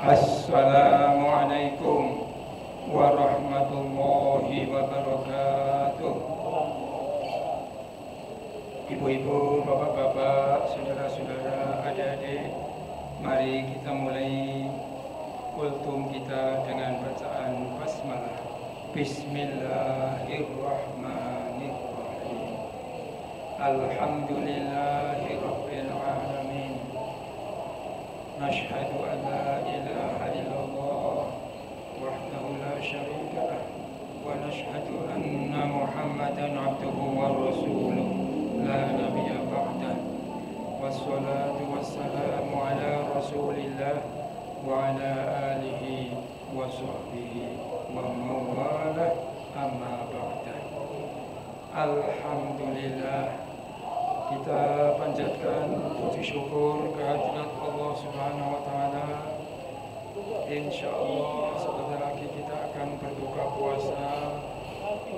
Assalamualaikum warahmatullahi wabarakatuh. Ibu-ibu, bapak-bapak, saudara-saudara, adik-adik, mari kita mulai kultum kita dengan bacaan basmalah. Bismillahirrahmanirrahim. Alhamdulillahirabbil alamin. Nashhadu an la ilaha illallah wahdahu la syarika lah wa nashhadu anna Muhammadan abduhu wa rasuluh la nabiyya ba'dah. Wassalatu wassalamu ala Rasulillah wa ala alihi wa sahbihi wa mawalah, amma ba'dah. Alhamdulillah, kita panjatkan puji syukur kehadirat Allah Subhanahu wa taala. Insyaallah sebentar lagi kita akan berbuka puasa,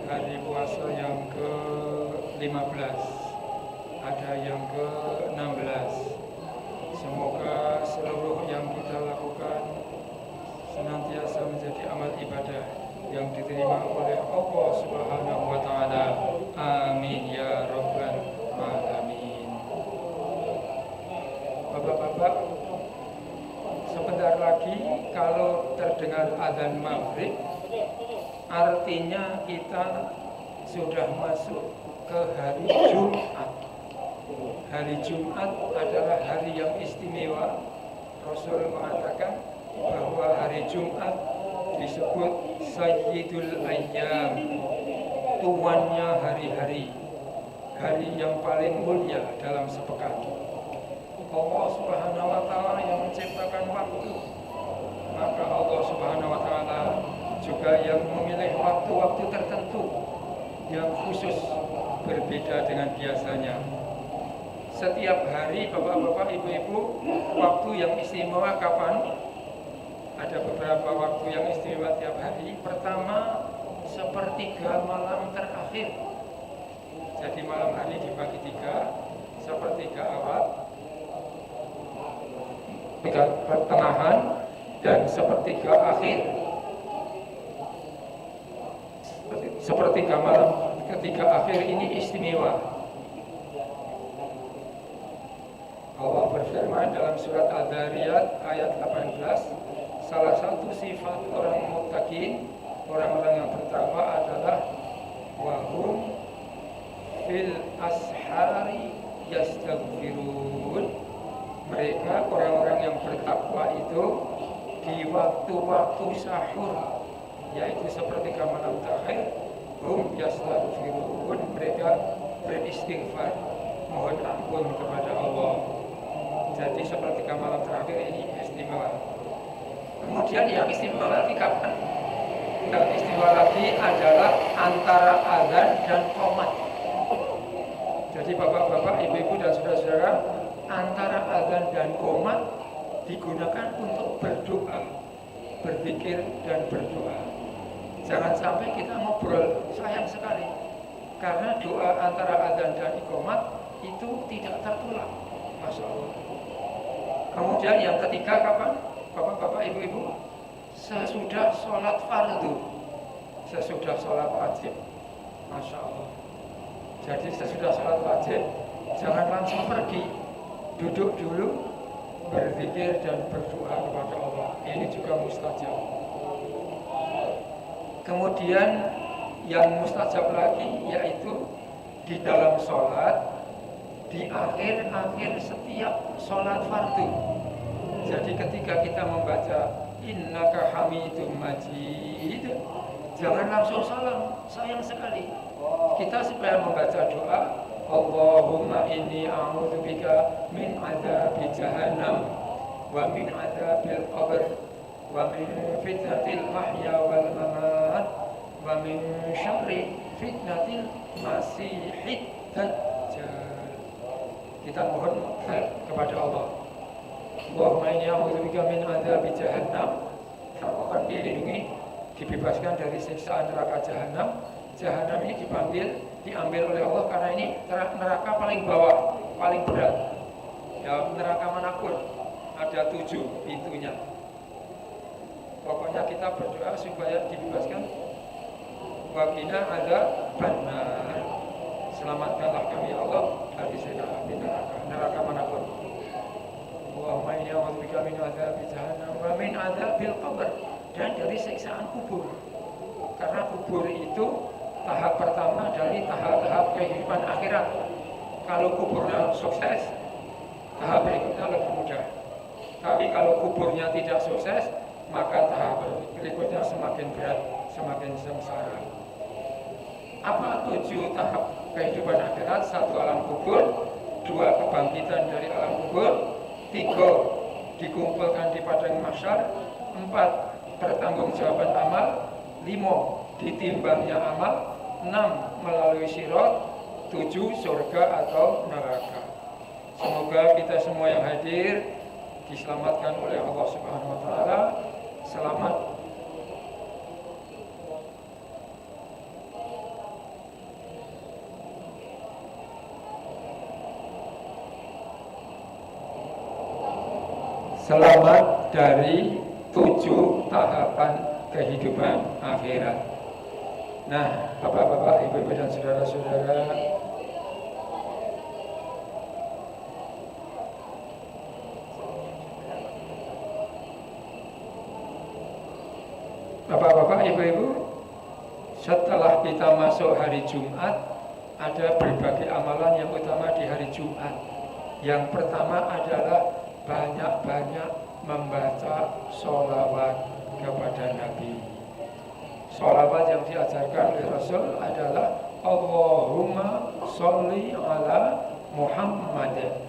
hari puasa yang ke-15, ada yang ke-16. Semoga seluruh yang kita lakukan senantiasa menjadi amal ibadah yang diterima oleh Allah Subhanahu wa taala. Amin ya rabbal alamin. Bapak-bapak, sebentar lagi kalau terdengar azan maghrib, artinya kita sudah masuk ke hari Jumat. Hari Jumat adalah hari yang istimewa. Rasul mengatakan bahwa hari Jumat disebut Sayyidul Ayyam, tuannya hari-hari, hari yang paling mulia dalam sepekan. Allah Subhanahu wa Ta'ala yang menciptakan waktu, maka Allah Subhanahu wa Ta'ala juga yang memilih waktu-waktu tertentu yang khusus, berbeda dengan biasanya. Setiap hari, bapak-bapak, ibu-ibu, waktu yang istimewa kapan? Ada beberapa waktu yang istimewa tiap hari. Pertama, sepertiga malam terakhir. Jadi malam hari dibagi tiga, sepertiga awal, sepertiga pertengahan, dan sepertiga akhir. Sepertiga malam ketiga akhir ini istimewa. Allah berfirman dalam surat Al-Dhariyat ayat 18, salah satu sifat orang muttaqin, orang-orang yang bertakwa adalah wahum fil ashari yastaghfirun. Mereka orang-orang yang bertakwa itu di waktu-waktu sahur, yaitu sepertiga malam terakhir, hum yastaghfirun, mereka beristighfar, mohon ampun kepada Allah. Jadi sepertiga malam terakhir ini istimewa. Kemudian yang istimewa lagi kapan? Yang istimewa lagi adalah antara azan dan qomat. Jadi bapak-bapak, ibu-ibu dan saudara-saudara, antara azan dan qomat digunakan untuk berdoa, berzikir dan berdoa. Jangan sampai kita ngobrol, sayang sekali, karena doa antara azan dan iqamat itu tidak tertulang. Masya Allah. Kemudian yang ketiga kapan? Bapak-bapak, ibu-ibu, sesudah sholat fardu, sesudah sholat wajib. Masya Allah. Jadi sesudah sholat wajib, jangan langsung pergi, duduk dulu, berzikir dan berdoa kepada Allah. Ini juga mustajab. Kemudian yang mustajab lagi yaitu di dalam sholat, di akhir-akhir setiap sholat fardu. Jadi ketika kita membaca innaka hamidum majid, jangan langsung salam, sayang sekali. Kita supaya membaca doa, Allahumma inni a'udzubika min adzabi jahannam wa min adzabil qabr wa min fitnatil mahya wal mamat wa min syarri fitnatil masihid dajjal. Kita mohon kepada Allah, Allahumma inni a'udzubika min adzabi jahannam, kamu akan dilindungi, dibebaskan dari siksaan neraka jahanam. Jahanam ini diambil oleh Allah karena ini neraka paling bawah, paling berat. Dalam neraka manapun ada 7 pintunya. Pokoknya kita berdoa supaya dibebaskan. Waqina adzabannar, selamatkanlah kami ya Allah dari siksa api neraka manapun. Allahumma inni a'udzubika min adzabi jahannam wa min adzabil qabr, dan dari siksaan kubur. Karena kubur itu tahap pertama dari tahap-tahap kehidupan akhirat. Kalau kuburnya sukses, tahap berikutnya lebih mudah. Tapi kalau kuburnya tidak sukses, maka tahap berikutnya semakin berat, semakin sengsara. Apa 7 tahap kehidupan akhirat? 1 alam kubur, 2 kebangkitan dari alam kubur, 3 dikumpulkan di padang mahsyar, 4 pertanggungjawaban amal, 5 ditimbangnya amal, 6 melalui sirat, 7 surga atau neraka. Semoga kita semua yang hadir diselamatkan oleh Allah Subhanahu wa Ta'ala. Selamat selamat dari 7 tahapan kehidupan akhirat. Nah, bapak-bapak, ibu-ibu dan saudara-saudara, bapak-bapak, ibu-ibu, setelah kita masuk hari Jumat, ada berbagai amalan yang utama di hari Jumat. Yang pertama adalah banyak-banyak membaca sholawat kepada Nabi. Sholawat yang diajarkan oleh Rasul adalah Allahumma sholli ala Muhammad.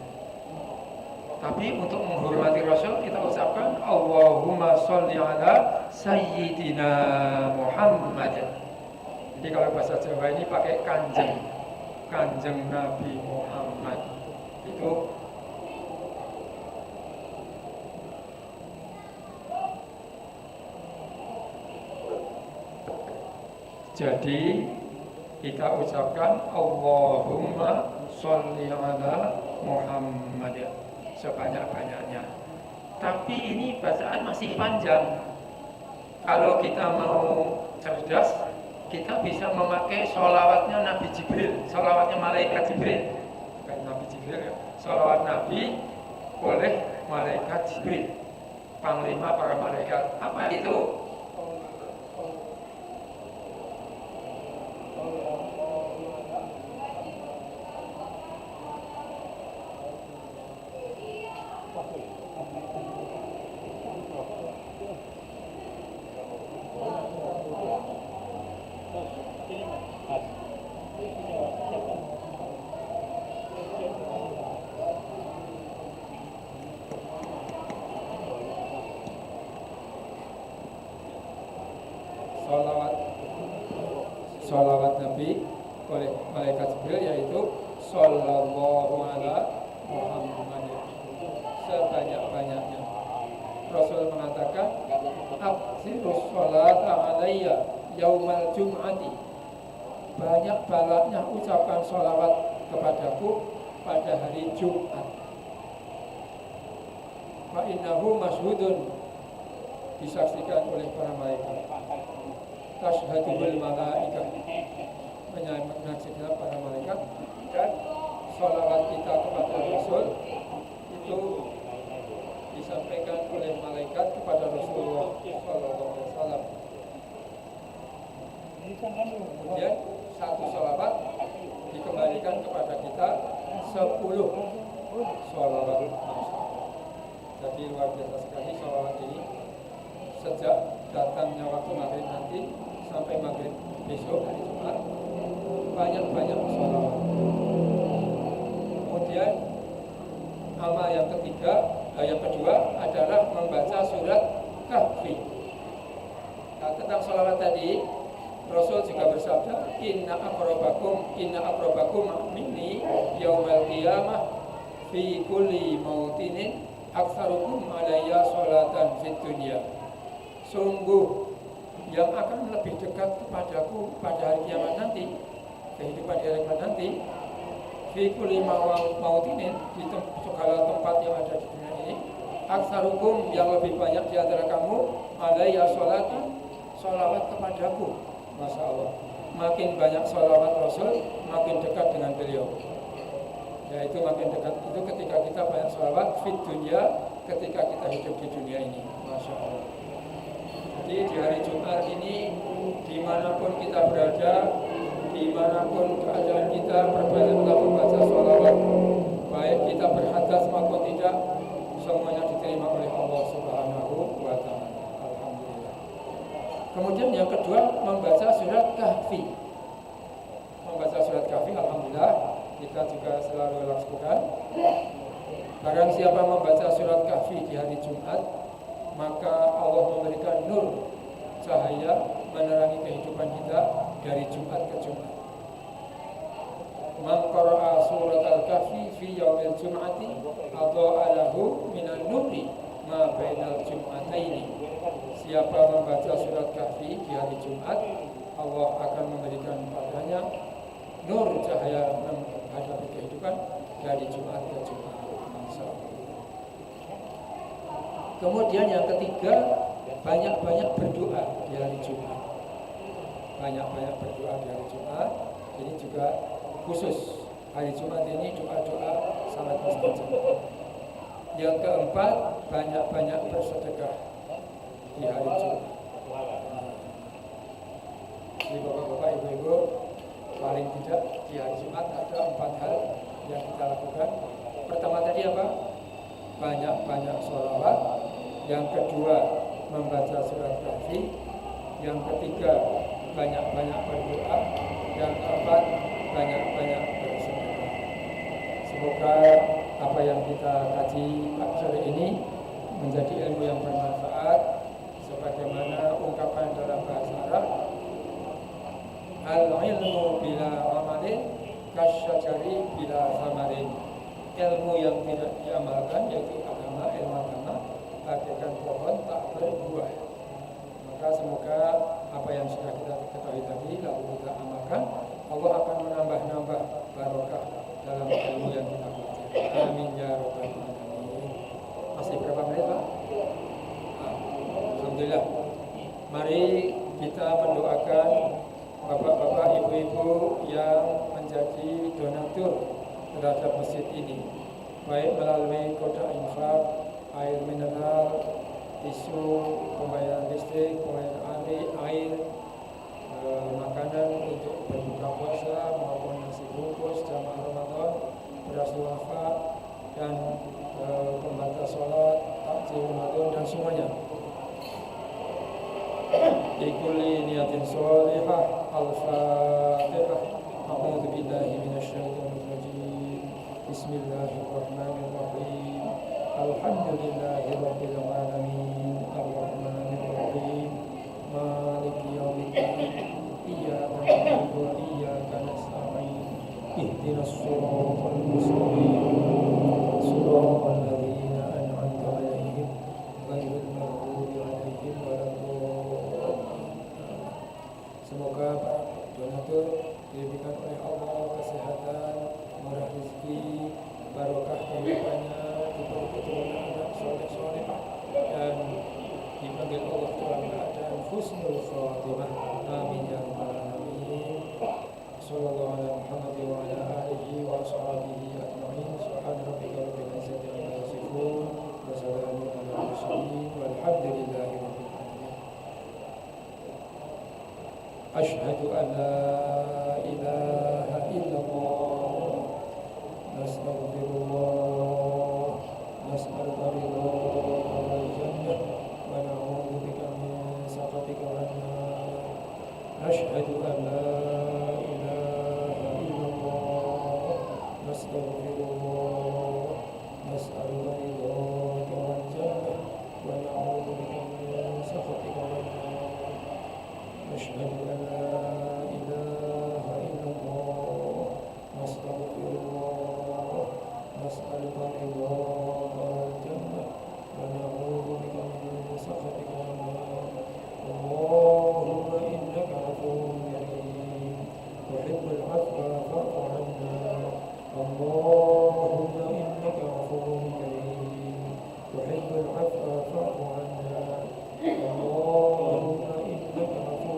Tapi untuk menghormati Rasul kita ucapkan Allahumma sholli ala Sayyidina Muhammad. Jadi kalau bahasa Jawa ini pakai kanjeng Nabi Muhammad. Itu jadi kita ucapkan Allahumma sholli ala Muhammad sebanyak-banyaknya. Tapi ini bacaan masih panjang. Kalau kita mau cerdas, kita bisa memakai sholawatnya Nabi Jibril, sholawatnya malaikat Jibril. Bukan Nabi Jibril ya. Sholawat Nabi oleh malaikat Jibril, panglima para malaikat. Apa itu? Sholawat Nabi oleh malaikat Jibril, yaitu Sallallahu ala Muhammad sebanyak-banyaknya. Rasul mengatakan aksirus sholat alayya yaumal jum'ati, banyak-banyaknya ucapkan sholawat kepadaku pada hari Jumat. Fa innahu masyhudun, disaksikan oleh para malaikat. Tashhadul malaikah, menyaksikan para malaikat. Dan sholawat kita kepada Rasul itu disampaikan oleh malaikat kepada Rasulullah SAW. Kemudian satu sholawat dikembalikan kepada kita 10 sholawat. Jadi luar biasa sekali sholawat ini. Sejak datangnya waktu maghrib nanti sampai maghrib besok hari Jumat, banyak-banyak sholawat. Kemudian amal yang kedua adalah membaca surat Kahfi. Nah, tentang sholawat tadi Rasul juga bersabda, inna akrabakum minni yaumal qiyamah fi kulli mautinin aktsarukum alayya sholatan fid dunya. Sungguh yang akan lebih dekat kepadaku pada hari kiamat nanti, kehidupan di hari kiamat nanti, fi kulli mautinin, di segala tempat yang ada di dunia ini, aktsarukum, yang lebih banyak di antara kamu, alayya sholatan, sholawat kepadaku. Masya Allah, makin banyak sholawat Rasul, makin dekat dengan beliau. Yaitu makin dekat itu ketika kita banyak sholawat fit dunia, ketika kita hidup di dunia ini. Masya Allah. Jadi di hari Jumat ini, dimanapun kita berada, dimanapun keadaan kita, berbanyaklah membaca sholawat. Baik kita berhadas maupun tidak, semuanya diterima oleh Allah Subhanahu wa Ta'ala. Alhamdulillah. Kemudian yang kedua, membaca surat Kahfi. Membaca surat Kahfi, alhamdulillah, kita juga selalu lakukan. Barang siapa membaca surat Kahfi di hari Jumat, maka Allah memberikan nur, cahaya, menerangi kehidupan kita dari Jumat ke Jumat. Man qara'a surat al-Kahfi fi yaumil jum'ati adha'a lahu minan nuri ma bainal jum'ataini. Siapa membaca surat Kahfi di hari Jumat, Allah akan memberikan padanya nur, cahaya menghadapi kehidupan dari Jumat ke Jumat. Kemudian yang ketiga, banyak-banyak berdoa di hari Jumat. Banyak-banyak berdoa di hari Jumat. Ini juga khusus hari Jumat ini doa-doa sangat mustajab. Yang keempat, banyak-banyak bersedekah di hari Jumat. Jadi bapak-bapak, ibu-ibu, paling tidak di hari Jumat ada 4 hal yang kita lakukan. Pertama tadi apa? Banyak-banyak sholawat. Yang kedua, membaca surat Kahfi. Yang ketiga, banyak-banyak berdoa. Yang keempat, banyak-banyak bersedekah. Semoga apa yang kita kaji sore ini menjadi ilmu yang bermanfaat, sebagaimana ungkapan dalam bahasa Arab, al-ilmu bila amalin kasyajari bila samarin. Ilmu yang tidak diamalkan, yaitu ilmu agama, bagaikan pohon tak berbuah. Maka semoga apa yang sudah kita ketahui tadi lalu kita amalkan, Allah akan menambah-nambah barokah dalam ilmu yang kita baca. Amin ya rabbal alamin. Masih berapa menit, Pak? Alhamdulillah. Mari kita mendoakan bapak-bapak, ibu-ibu yang menjadi donatur terhadap masjid ini, baik melalui kotak infak, air mineral, tisu, pembayaran listrik, pembayaran air, makanan untuk berbuka puasa maupun nasi bungkus jamaah Ramadan, beras duafa, dan pembatas sholat, takjil Ramadan, dan semuanya. Likulli niyatin sholihah. Al-Fatihah. A'udzu billahi minasyaitonir rajim. Bismillahirrahmanirrahim. Alhamdulillahi rabbil alamin. Arrahmanir rahim. Maliki yaumiddin. Iyyaka na'budu wa iyyaka nasta'in. Ihdinas shiratal mustaqim. Shiratal ladzina an'amta 'alaihim ghairil maghdubi 'alaihim waladdallin. Semoga para donatur diberikan oleh Allah kesehatan, murah rezeki, barokah kehidupannya, diberi keturunan anak soleh-soleh, dan dipanggil Allah dalam keadaan husnul khatimah. Amin ya rabbal alamin. Sallallahu ala Muhammad wa ala alihi wa sahbihi ajma'in. Subhana rabbika rabbil izzati amma yasifun wa salamun ala mursalin walhamdulillahi rabbil alamin. Asyhadu an la ilaha illallah, nastaghfirullah, nas'aluka ridha wal jannah wa na'udzu bika min sakhatika wan nar. Asyhadu an la ilaha illallah, nastaghfirullah, nas'aluka ridha wal jannah wa na'udzu bika min sakhatika wan nar. أشهد أن لا إله إلا الله، نستغفر الله، نسألك رضاك والجنة ونعوذ بك من سخطك والنار. اللهم إنك عفو كريم تحب العفو فاعف عنا. اللهم إنك عفو كريم تحب العفو فاعف عنا. اللهم إنك عفو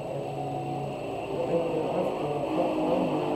كريم تحب العفو فاعف عنا.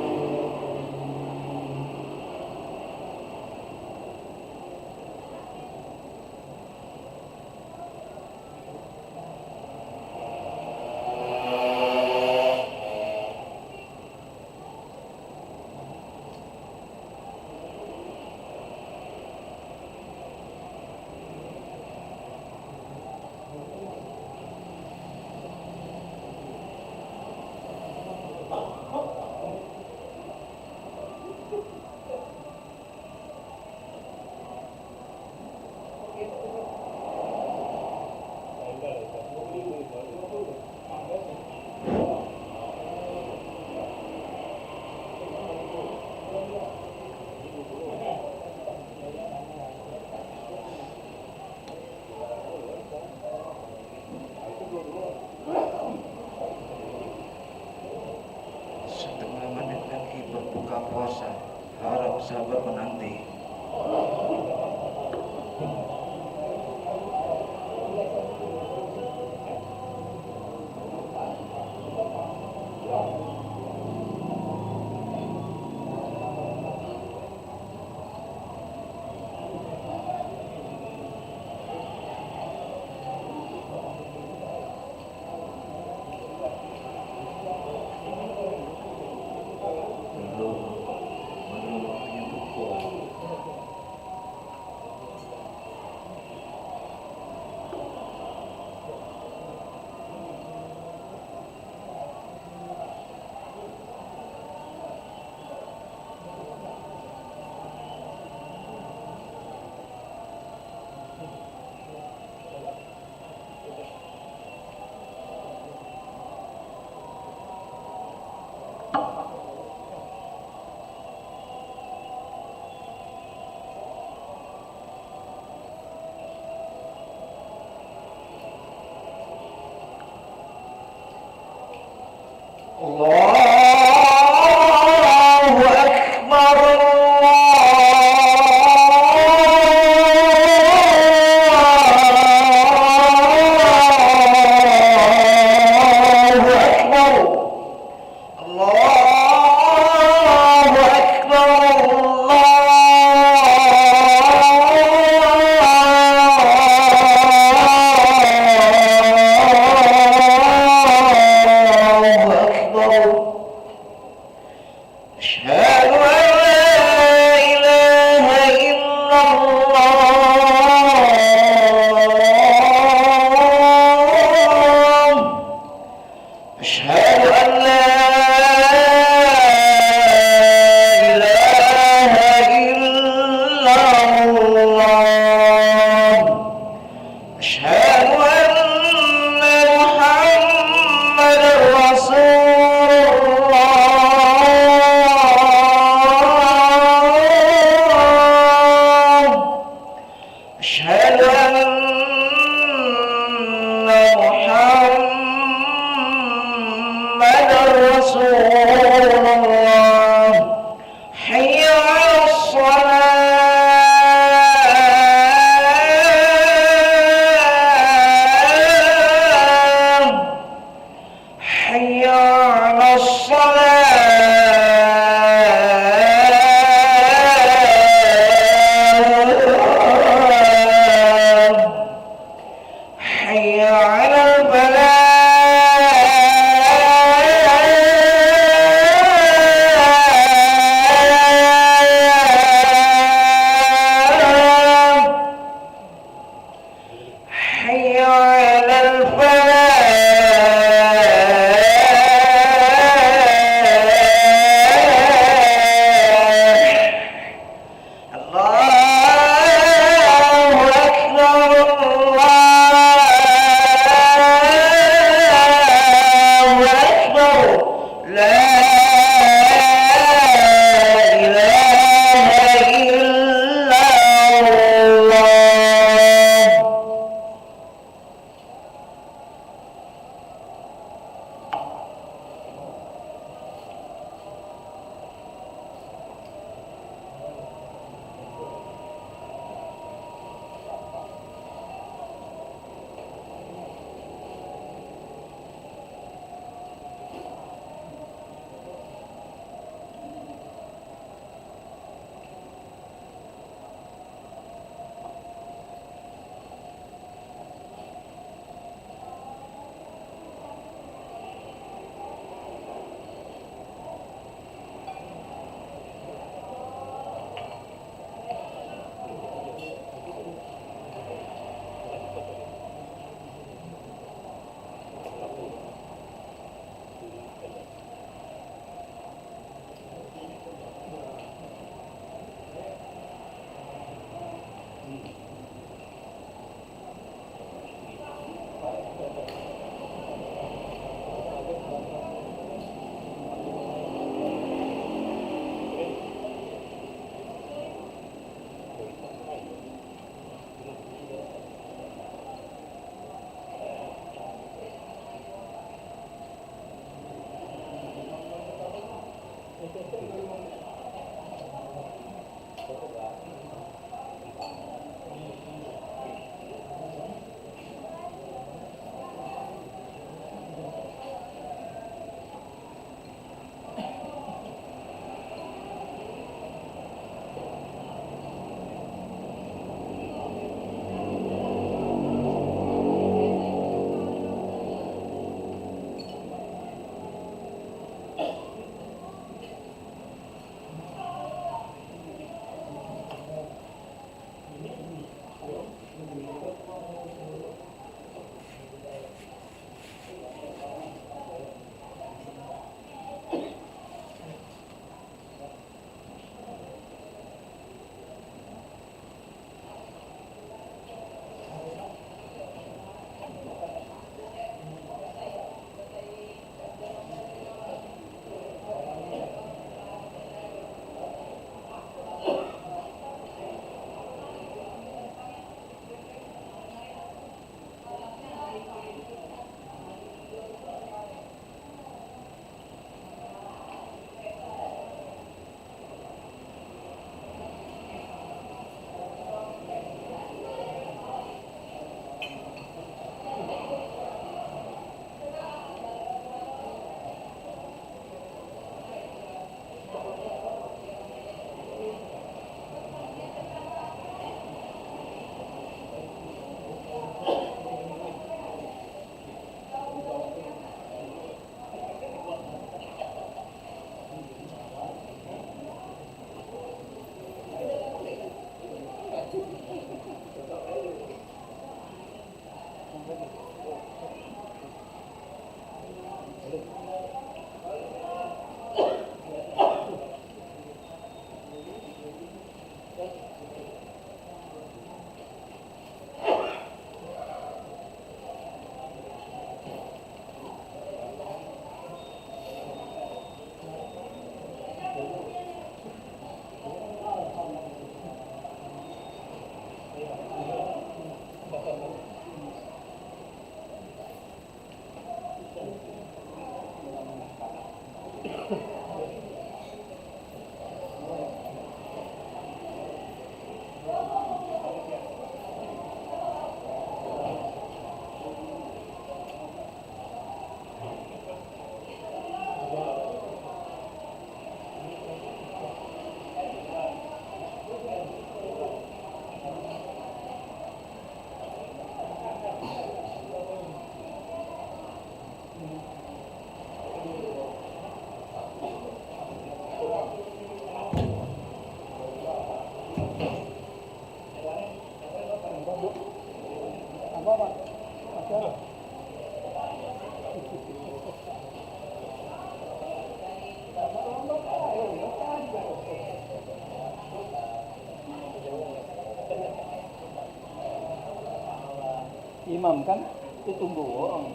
Imam kan itu tunggu orang.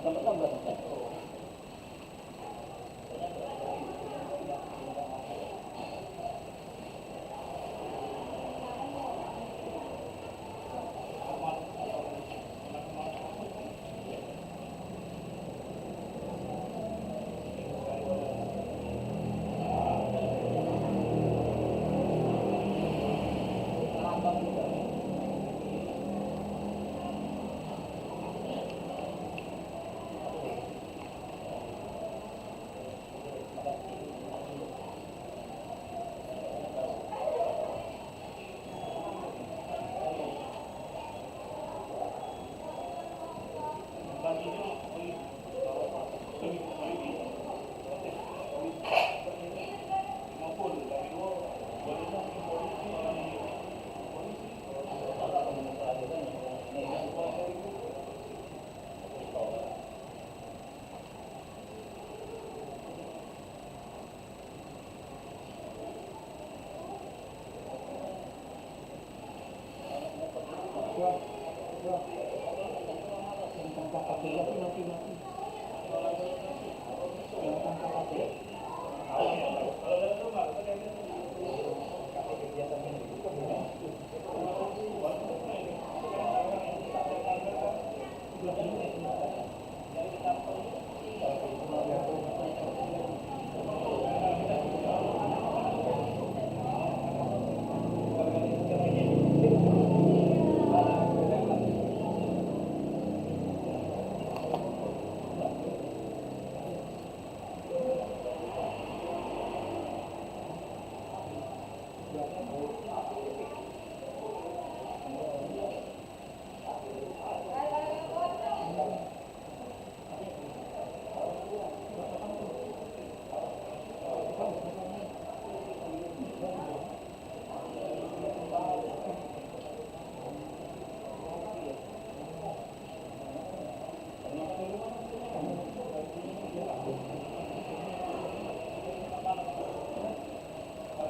Tambah-tambah.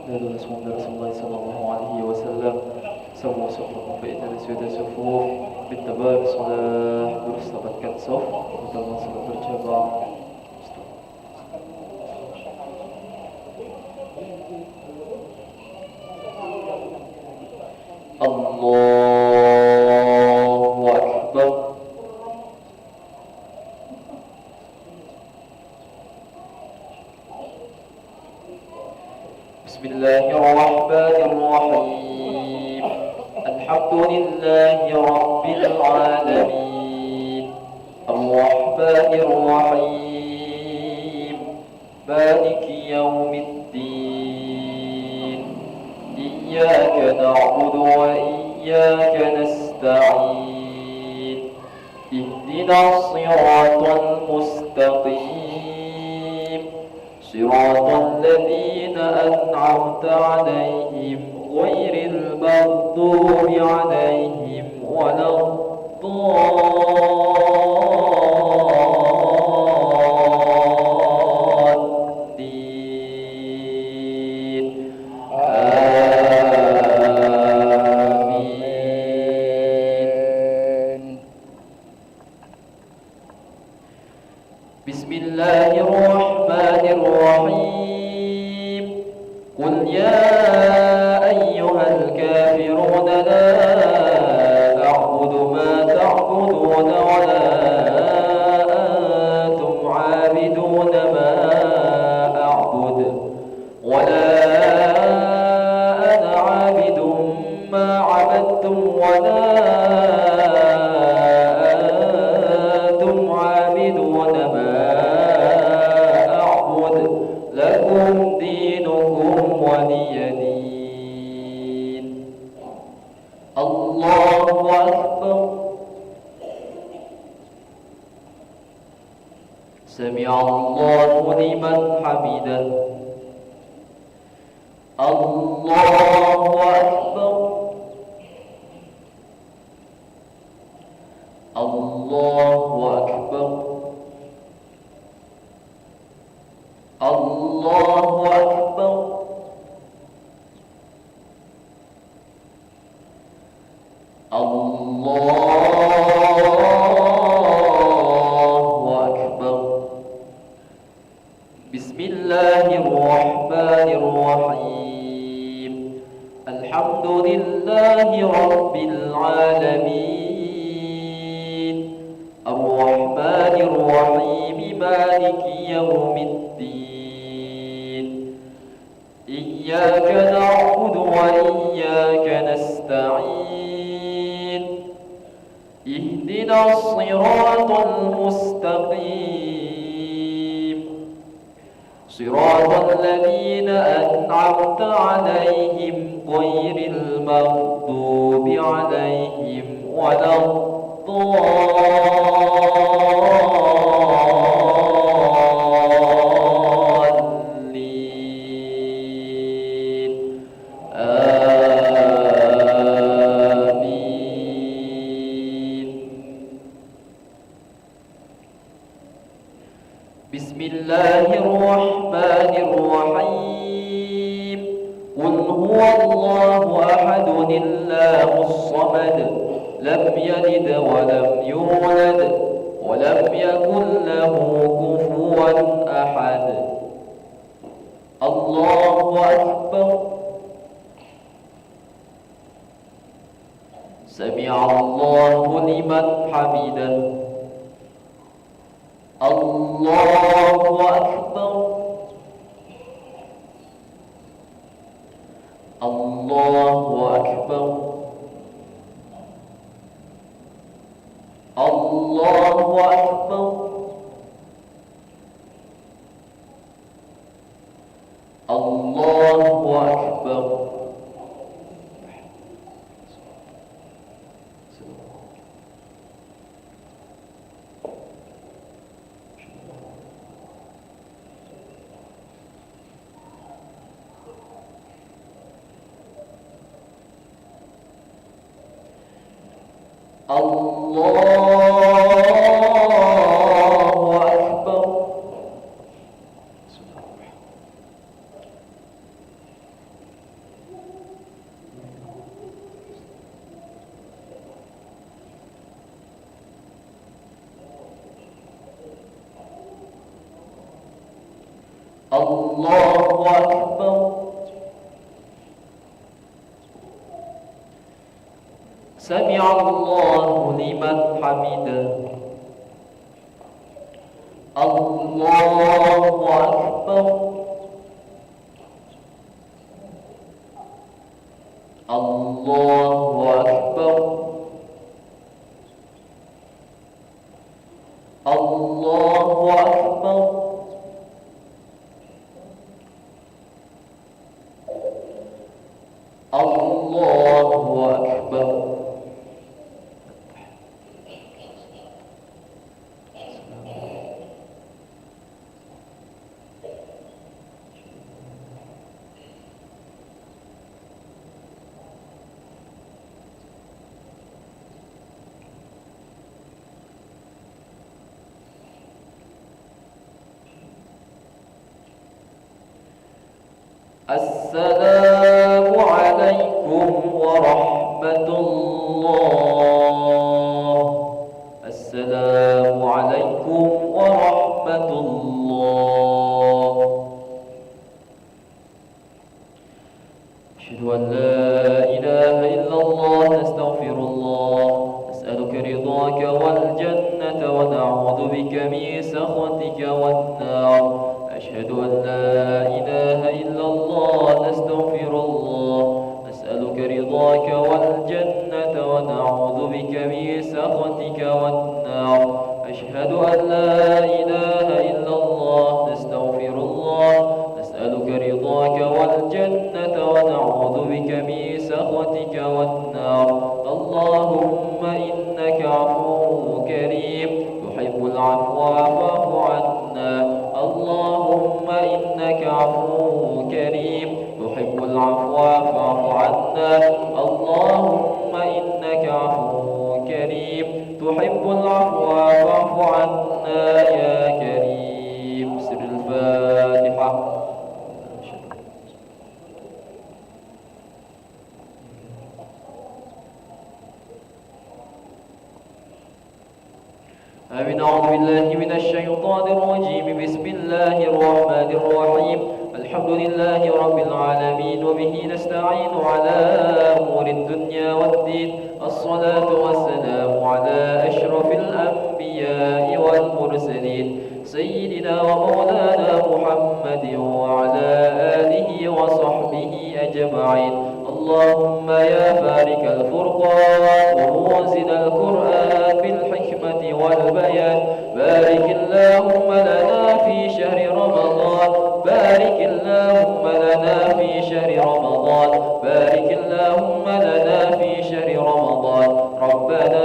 Lalu Rasulullah sallallahu alaihi wasallam سووا صفوفكم فإن الأسود صفوف بالتباب صلاة bersabatkan saf utama salat berjamaah. Allahu Akbar. Bismillahirrahmanirrahim. Alhamdulillahi Rabbil Alamin. Ar-Rahmanir Rahim. Maliki Yawmiddin. Iyyaka na'budu wa iyyaka nasta'in. Ihdinas siratal mustaqim. Siratal ladzina an'amta 'alaihim ghairil maghdubi 'alaihim waladdallin. Amin. Bismillahirrahmanirrahim. Qul ya ayyuhal kafirun la a'budu ma ta'budun wa la antum 'abidun ma a'bud wa la ana 'abidun ma 'abadtum wa la antum 'abidun ma lakum dinukum waliyadin. Allahu Akbar. Sami'allahu liman hamidah. Allahu Akbar. Allahu Akbar. Allahu Akbar. Allahu Akbar. Bismillahirrahmanirrahim. Alhamdulillahi Rabbil alamin. Ar-Rahmanir-Rahim. Maliki yawmiddin. Iyyaka na'budu wa iyyaka nasta'in. Ihdinas siratal mustaqim. Siratal ladzina an'amta 'alaihim ghairil maghdubi 'alaihim waladdallin. Amin. Bismillahirrahmanirrahim. Qul huwallahu ahadunillahus samad. Lam yalid wa lam yulad wa lam yakul lahu kufuwan ahad. Allahu Akbar. Sami'allahu liman hamidah. Allahu Akbar. Allahu Akbar. Allahu Akbar. Allahu Akbar. Allahu Akbar. Allahu Akbar. Sami'allahu liman hamidah. Allahu Akbar. Allahu Akbar. Allahu Akbar. Allahu Akbar. Assalamu alaikum warahmatullah. Assalamu alaikum warahmatullah. Asyhadu an la ilaha illallah. Astaghfirullah. As'aluka ridhaka wal jannata wa na'udzu bika min sakhatika wan nar. أشهد أن لا إله إلا الله. نستغفر الله. نسألك رضاك والجنة ونعوذ بك من سخطك والنار. أشهد أن لا إله إلا الله. نستغفر الله. نسألك رضاك والجنة ونعوذ بك من سخطك والنار. اللهم إنك عفو كريم تحب العفو فاعف عنا. اللهم إنك عفو كريم تحب العفو فاعف عنا. اللهم إنك عفو كريم تحب العفو فاعف عنا يا كريم. سر الفاتحة. آمين. أعوذ بالله من الشيطان الرجيم. بسم الله الرحمن الرحيم. الحمد لله رب العالمين وبه نستعين على أمور الدنيا والدين. الصلاة والسلام على أشرف الأنبياء والمرسلين سيدنا ومولانا محمد وعلى آله وصحبه أجمعين. اللهم يا فارق الفرقان ومنزل القرآن بالحكمة والبيان، بارك اللهم لنا في شهر رمضان، بارك اللهم لنا في شهر رمضان، بارك اللهم لنا في شهر رمضان. ربنا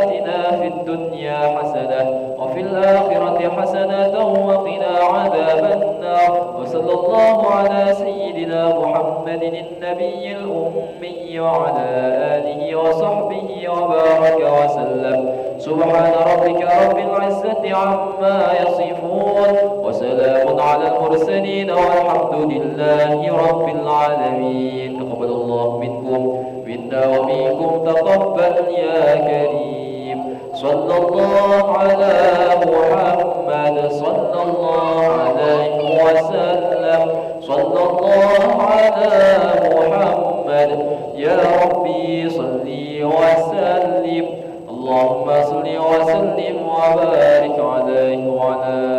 آتنا في الدنيا حسنة وفي الآخرة حسنة وقنا عذاب النار. وصلى الله على سيدنا محمد النبي الأمي وعلى آله وصحبه وبارك وسلم. سبحان ربك رب العزة عما يصفون وسلام على المرسلين والحمد لله رب العالمين. تقبل الله منكم منا ومنكم تقبل يا كريم. صلى الله على محمد صلى الله عليه وسلم. صلى الله على محمد يا ربي صل وسلم. اللهم صل وسلم وبارك عليه وعلى